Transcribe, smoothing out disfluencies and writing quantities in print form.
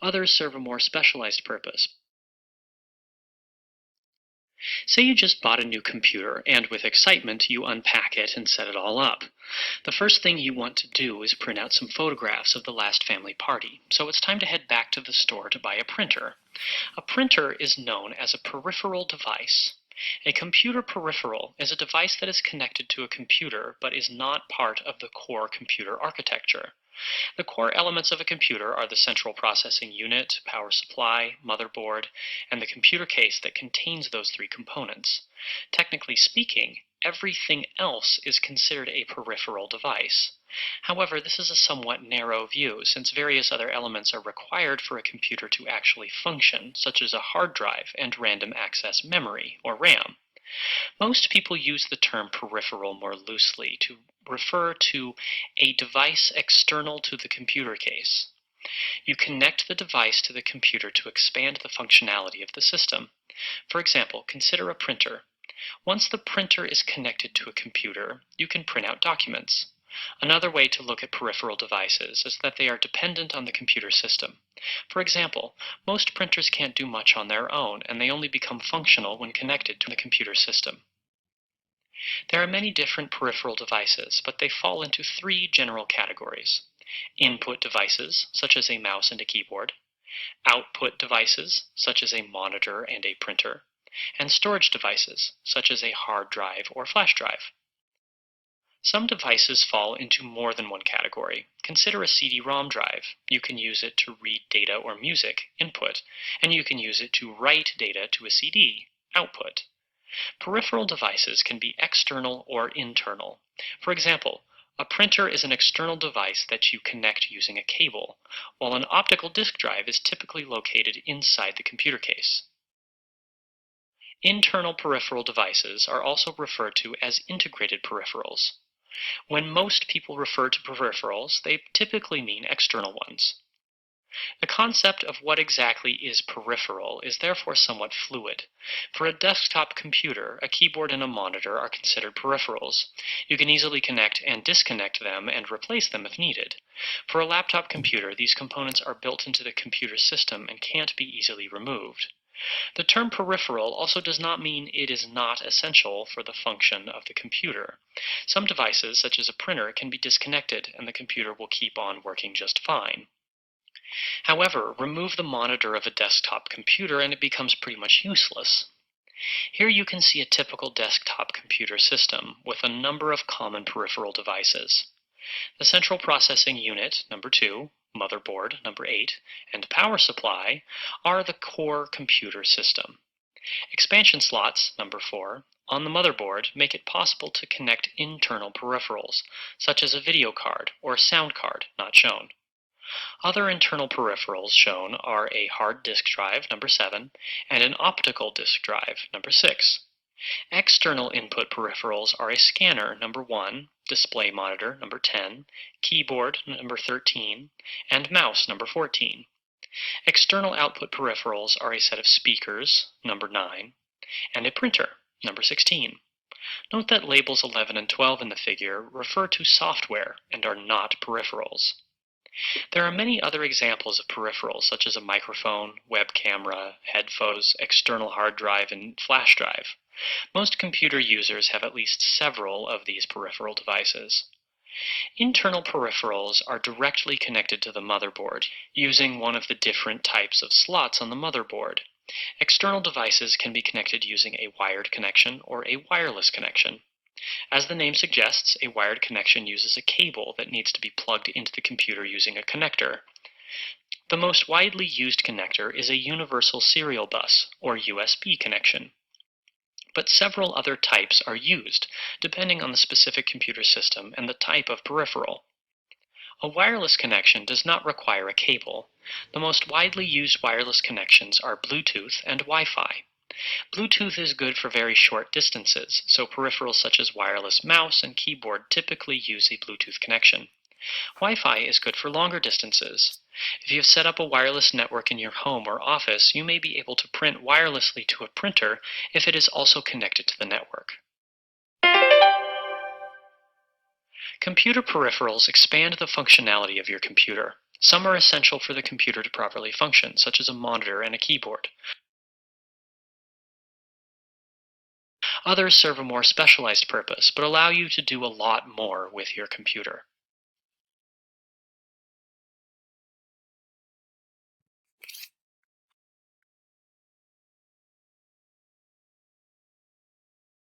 Others serve a more specialized purpose. Say you just bought a new computer, and with excitement you unpack it and set it all up. The first thing you want to do is print out some photographs of the last family party, so it's time to head back to the store to buy a printer. A printer is known as a peripheral device. A computer peripheral is a device that is connected to a computer but is not part of the core computer architecture. The core elements of a computer are the central processing unit, power supply, motherboard, and the computer case that contains those three components. Technically speaking, everything else is considered a peripheral device. However, this is a somewhat narrow view, since various other elements are required for a computer to actually function, such as a hard drive and random access memory, or RAM. Most people use the term peripheral more loosely to refer to a device external to the computer case. You connect the device to the computer to expand the functionality of the system. For example, consider a printer. Once the printer is connected to a computer, you can print out documents. Another way to look at peripheral devices is that they are dependent on the computer system. For example, most printers can't do much on their own, and they only become functional when connected to the computer system. There are many different peripheral devices, but they fall into three general categories: input devices, such as a mouse and a keyboard; output devices, such as a monitor and a printer; and storage devices, such as a hard drive or flash drive. Some devices fall into more than one category. Consider a CD-ROM drive. You can use it to read data or music, input, and you can use it to write data to a CD, output. Peripheral devices can be external or internal. For example, a printer is an external device that you connect using a cable, while an optical disk drive is typically located inside the computer case. Internal peripheral devices are also referred to as integrated peripherals. When most people refer to peripherals, they typically mean external ones. The concept of what exactly is peripheral is therefore somewhat fluid. For a desktop computer, a keyboard and a monitor are considered peripherals. You can easily connect and disconnect them and replace them if needed. For a laptop computer, these components are built into the computer system and can't be easily removed. The term peripheral also does not mean it is not essential for the function of the computer. Some devices, such as a printer, can be disconnected and the computer will keep on working just fine. However, remove the monitor of a desktop computer and it becomes pretty much useless. Here you can see a typical desktop computer system with a number of common peripheral devices. The central processing unit, number 2, motherboard, number 8, and power supply are the core computer system. Expansion slots, number 4, on the motherboard make it possible to connect internal peripherals, such as a video card or a sound card, not shown. Other internal peripherals shown are a hard disk drive, number 7, and an optical disk drive, number 6. External input peripherals are a scanner, number 1, display monitor, number 10, keyboard, number 13, and mouse, number 14. External output peripherals are a set of speakers, number 9, and a printer, number 16. Note that labels 11 and 12 in the figure refer to software and are not peripherals. There are many other examples of peripherals, such as a microphone, web camera, headphones, external hard drive, and flash drive. Most computer users have at least several of these peripheral devices. Internal peripherals are directly connected to the motherboard, using one of the different types of slots on the motherboard. External devices can be connected using a wired connection or a wireless connection. As the name suggests, a wired connection uses a cable that needs to be plugged into the computer using a connector. The most widely used connector is a universal serial bus, or USB connection. But several other types are used, depending on the specific computer system and the type of peripheral. A wireless connection does not require a cable. The most widely used wireless connections are Bluetooth and Wi-Fi. Bluetooth is good for very short distances, so peripherals such as wireless mouse and keyboard typically use a Bluetooth connection. Wi-Fi is good for longer distances. If you have set up a wireless network in your home or office, you may be able to print wirelessly to a printer if it is also connected to the network. Computer peripherals expand the functionality of your computer. Some are essential for the computer to properly function, such as a monitor and a keyboard. Others serve a more specialized purpose, but allow you to do a lot more with your computer.